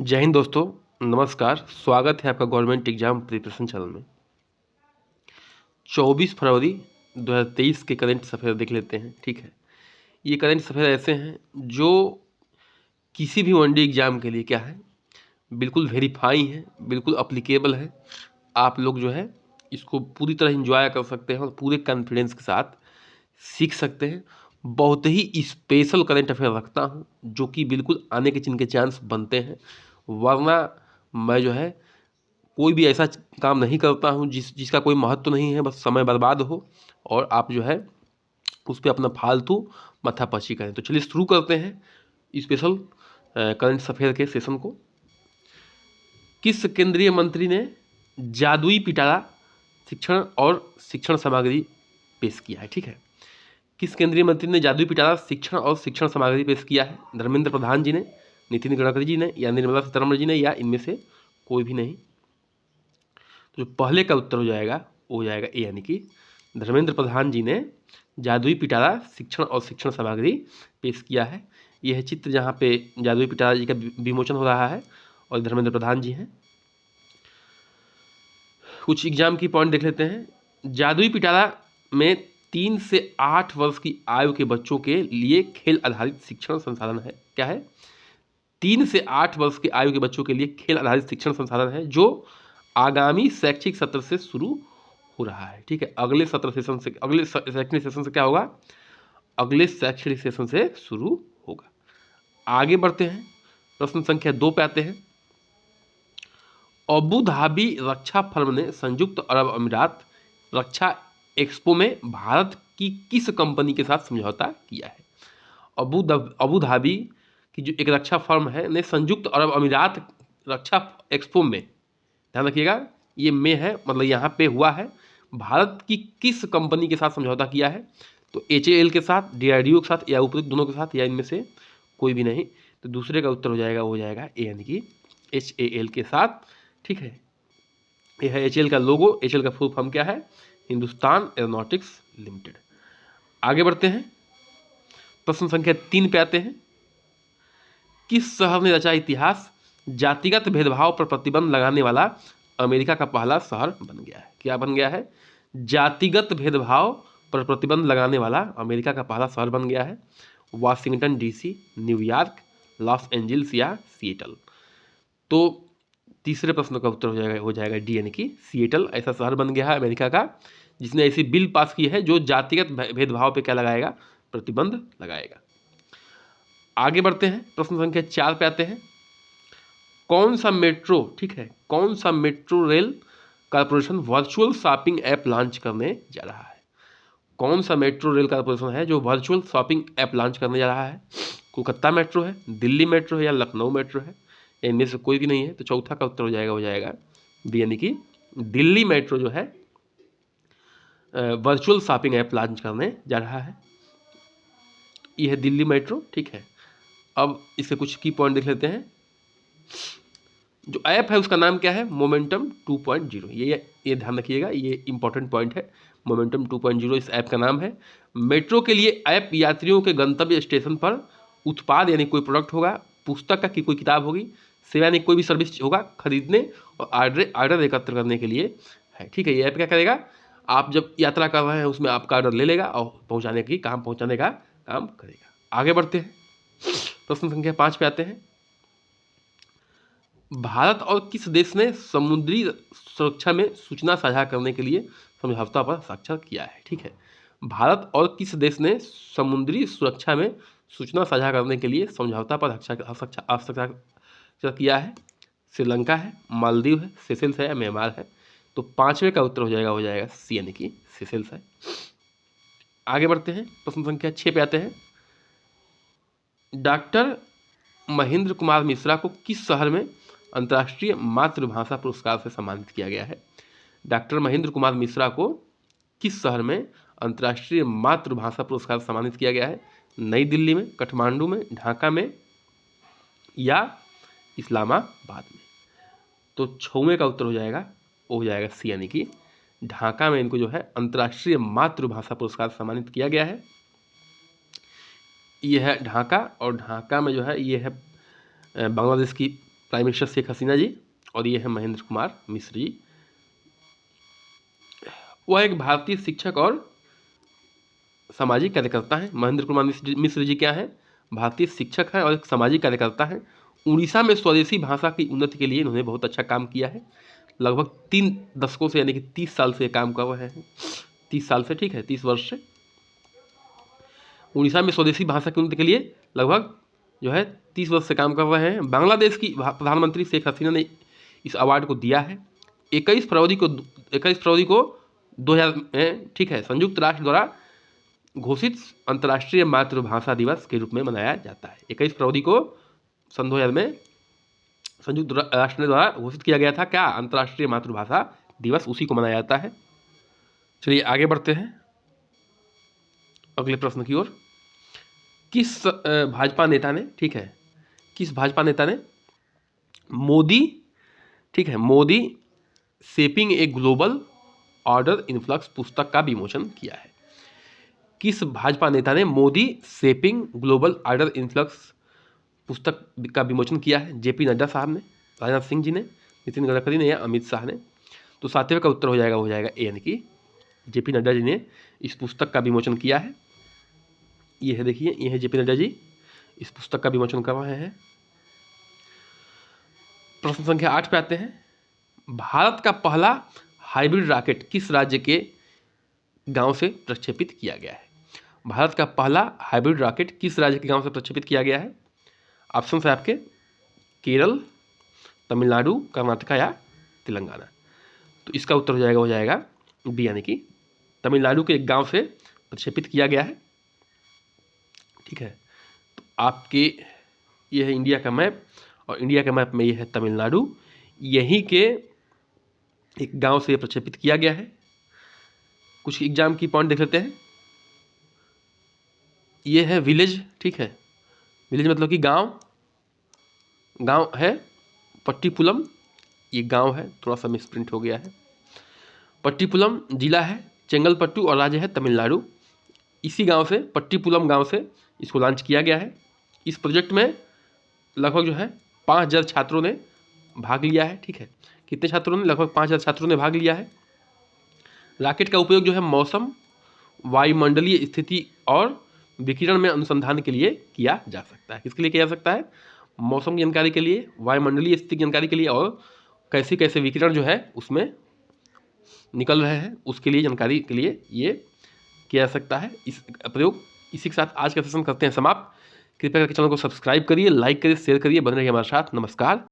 जय हिंद दोस्तों, नमस्कार। स्वागत है आपका गवर्नमेंट एग्जाम प्रिपरेशन चैनल में। 24 फरवरी 2023 के करंट अफेयर देख लेते हैं। ठीक है, ये करंट अफेयर ऐसे हैं जो किसी भी वनडे एग्जाम के लिए क्या है, बिल्कुल वेरीफाई हैं, बिल्कुल अप्लीकेबल है। आप लोग जो है इसको पूरी तरह इंजॉय कर सकते हैं और पूरे कॉन्फिडेंस के साथ सीख सकते हैं। बहुत ही स्पेशल करंट अफेयर रखता हूँ जो कि बिल्कुल आने के जिनके चांस बनते हैं, वरना मैं जो है कोई भी ऐसा काम नहीं करता हूँ जिसका कोई महत्व नहीं है, बस समय बर्बाद हो और आप जो है उस पर अपना फालतू माथापच्ची करें। तो चलिए शुरू करते हैं स्पेशल करंट अफेयर के सेशन को। किस केंद्रीय मंत्री ने जादुई पिटारा शिक्षण और शिक्षण सामग्री पेश किया है? ठीक है, किस केंद्रीय मंत्री ने जादुई पिटारा शिक्षण और शिक्षण सामग्री पेश किया है? धर्मेंद्र प्रधान जी ने, नितिन गडकरी जी ने, या निर्मला सीतारमण जी ने, या इनमें से कोई भी नहीं? तो जो पहले का उत्तर हो जाएगा वो हो जाएगा ए, यानी कि धर्मेंद्र प्रधान जी ने जादुई पिटारा शिक्षण और शिक्षण सामग्री पेश किया है। यह है चित्र जहाँ पे जादुई पिटारा जी का विमोचन हो रहा है और धर्मेंद्र प्रधान जी हैं। कुछ एग्जाम की पॉइंट देख लेते हैं। जादुई पिटारा में 3 से 8 वर्ष की आयु के बच्चों के लिए खेल आधारित शिक्षण संसाधन है। क्या है? 3 से 8 वर्ष की आयु के बच्चों के लिए खेल आधारित शिक्षण संसाधन है जो आगामी शैक्षिक सत्र से शुरू हो रहा है। ठीक है, अगले शैक्षणिक सेशन से क्या होगा? अगले शैक्षणिक सेशन से शुरू होगा। आगे बढ़ते हैं, प्रश्न संख्या 2 पे आते हैं। अबू धाबी रक्षा फर्म ने संयुक्त अरब अमीरात रक्षा एक्सपो में भारत की किस कंपनी के साथ समझौता किया है? अबू धाबी की जो एक रक्षा फर्म है ने संयुक्त अरब अमीरात रक्षा एक्सपो में, ध्यान रखिएगा ये में है मतलब यहाँ पे हुआ है, भारत की किस कंपनी के साथ समझौता किया है? तो HAL के साथ, DRDO के साथ, या उपरोक्त दोनों के साथ, या इनमें से कोई भी नहीं। तो दूसरे का उत्तर हो जाएगा, वो हो जाएगा ए, यानी कि HAL के साथ। ठीक है, यह है HAL का लोगो। HAL का फुल फॉर्म क्या है? Hindustan aeronautics limited. आगे बढ़ते हैं, प्रश्न संख्या 3 पे आते हैं। किस शहर ने रचा इतिहास? जातिगत भेदभाव पर प्रतिबंध लगाने वाला अमेरिका का पहला शहर बन गया है। क्या बन गया है? जातिगत भेदभाव पर प्रतिबंध लगाने वाला अमेरिका का पहला शहर बन गया है। Washington DC, New York, Los Angeles या सिएटल? तो तीसरे प्रश्न का उत्तर हो जाएगा डी, यानी कि सिएटल ऐसा शहर बन गया है अमेरिका का जिसने ऐसी बिल पास की है जो जातिगत भेदभाव पे क्या लगाएगा? प्रतिबंध लगाएगा। आगे बढ़ते हैं, प्रश्न संख्या 4 पे आते हैं। कौन सा मेट्रो, ठीक है, कौन सा metro rail corporation virtual shopping app launch करने जा रहा है? कौन सा मेट्रो रेल कारपोरेशन है जो वर्चुअल शॉपिंग ऐप लॉन्च करने जा रहा है? कोलकाता मेट्रो है, दिल्ली मेट्रो है, या लखनऊ मेट्रो है? इनमें से कोई भी नहीं है। तो चौथा का उत्तर हो जाएगा बी, यानी कि दिल्ली मेट्रो जो है वर्चुअल शॉपिंग ऐप लॉन्च करने जा रहा है। ये है दिल्ली मेट्रो। ठीक है, अब इसके कुछ की पॉइंट देख लेते हैं। जो ऐप है उसका नाम क्या है? मोमेंटम 2.0। ये ध्यान रखिएगा, ये इंपॉर्टेंट पॉइंट है। मोमेंटम 2.0 इस ऐप का नाम है। मेट्रो के लिए ऐप यात्रियों के गंतव्य स्टेशन पर उत्पाद यानी कोई प्रोडक्ट होगा, पुस्तक का की कोई किताब होगी, सेवा यानी कोई भी सर्विस होगा खरीदने और ऑर्डर एकत्र करने के लिए है। ठीक है, ये ऐप क्या करेगा? आप जब यात्रा कर रहे हैं उसमें आपका ऑर्डर ले लेगा और पहुँचाने का काम करेगा। आगे बढ़ते हैं, प्रश्न संख्या 5 पे आते हैं। भारत और किस देश ने समुद्री सुरक्षा में सूचना साझा करने के लिए समझौता पर हस्ताक्षर किया है? ठीक है, भारत और किस देश ने समुद्री सुरक्षा में सूचना साझा करने के लिए समझौता पर हस्ताक्षर किया है? श्रीलंका है, मालदीव है, सेशेल्स है, या म्यांमार है? तो पांचवें का उत्तर हो जाएगा सी, यानी कि सेशेल्स है। आगे बढ़ते हैं, प्रश्न संख्या 6 पे आते हैं। डॉक्टर महेंद्र कुमार मिश्रा को किस शहर में अंतर्राष्ट्रीय मातृभाषा पुरस्कार से सम्मानित किया गया है? डॉक्टर महेंद्र कुमार मिश्रा को किस शहर में अंतर्राष्ट्रीय मातृभाषा पुरस्कार से सम्मानित किया गया है? नई दिल्ली में, काठमांडू में, ढाका में, या इस्लामाबाद में? तो 6वें का उत्तर हो जाएगा सी, यानी कि ढाका में इनको जो है अंतर्राष्ट्रीय मातृभाषा पुरस्कार सम्मानित किया गया है। ये है ढाका, और ढाका में जो है ये है बांग्लादेश की प्राइम मिनिस्टर शेख हसीना जी, और ये है महेंद्र कुमार मिश्र जी। वह एक भारतीय शिक्षक और सामाजिक कार्यकर्ता हैं। महेंद्र कुमार मिश्र जी क्या है? भारतीय शिक्षक हैं और एक सामाजिक कार्यकर्ता हैं। उड़ीसा में स्वदेशी भाषा की उन्नति के लिए इन्होंने बहुत अच्छा काम किया है। लगभग 3 दशकों से यानी कि 30 साल से काम कर रहे हैं, 30 साल से, ठीक है, 30 वर्ष से उड़ीसा में स्वदेशी भाषा की उन्नति के लिए लगभग जो है 30 वर्ष से काम कर रहे हैं। बांग्लादेश की प्रधानमंत्री शेख हसीना ने इस अवार्ड को दिया है। 21 फरवरी को 2000 में, ठीक है, संयुक्त राष्ट्र द्वारा घोषित अंतर्राष्ट्रीय मातृभाषा दिवस के रूप में मनाया जाता है। 21 फरवरी को सन 2000 में संयुक्त राष्ट्र द्वारा घोषित किया गया था क्या? अंतर्राष्ट्रीय मातृभाषा दिवस, उसी को मनाया जाता है। चलिए आगे बढ़ते हैं अगले प्रश्न की ओर। किस भाजपा नेता ने, ठीक है, किस भाजपा नेता ने मोदी, ठीक है, Modi shaping a global order influx पुस्तक का विमोचन किया है? किस भाजपा नेता ने Modi shaping global order influx पुस्तक का विमोचन किया है? जेपी नड्डा साहब ने, राजनाथ सिंह जी ने, नितिन गडकरी ने या अमित शाह ने? तो 7वें का उत्तर हो जाएगा ए, यानी कि जेपी नड्डा जी ने इस पुस्तक का विमोचन किया है। ये है, देखिए, ये है जेपी नड्डा जी इस पुस्तक का विमोचन कर रहे हैं। प्रश्न संख्या 8 पे आते हैं। भारत का पहला हाइब्रिड रॉकेट किस राज्य के गांव से प्रक्षेपित किया गया है? भारत का पहला हाइब्रिड रॉकेट किस राज्य के गांव से प्रक्षेपित किया गया है? ऑप्शन है आपके केरल, तमिलनाडु, कर्नाटका या तेलंगाना। तो इसका उत्तर हो जाएगा बी, यानी कि तमिलनाडु के एक गांव से प्रक्षेपित किया गया है, ठीक है। तो आपके ये है इंडिया का मैप, और इंडिया के मैप में ये है तमिलनाडु, यहीं के एक गांव से प्रक्षेपित किया गया है। कुछ एग्जाम की पॉइंट देख लेते हैं। ये है विलेज, ठीक है, विलेज मतलब कि गांव है पट्टीपुलम, ये गांव है, थोड़ा सा मिसप्रिंट हो गया है। पट्टीपुलम जिला है चेंगलपट्टू और राज्य है तमिलनाडु। इसी गांव से, पट्टीपुलम गांव से इसको लॉन्च किया गया है। इस प्रोजेक्ट में लगभग जो है 5000 छात्रों ने भाग लिया है, ठीक है। कितने छात्रों ने? लगभग 5000 छात्रों ने भाग लिया है। रॉकेट का उपयोग जो है मौसम, वायुमंडलीय स्थिति और विकिरण में अनुसंधान के लिए किया जा सकता है। किसके लिए किया जा सकता है? मौसम की जानकारी के लिए, वायुमंडलीय स्थिति की जानकारी के लिए, और कैसे कैसे विकिरण जो है उसमें निकल रहे हैं उसके लिए, जानकारी के लिए ये किया जा सकता है इस प्रयोग। इसी के साथ आज का सेशन करते हैं समाप्त। कृपया करके चैनल को सब्सक्राइब करिए, लाइक करिए, शेयर करिए, बने रहिए हमारे साथ। नमस्कार।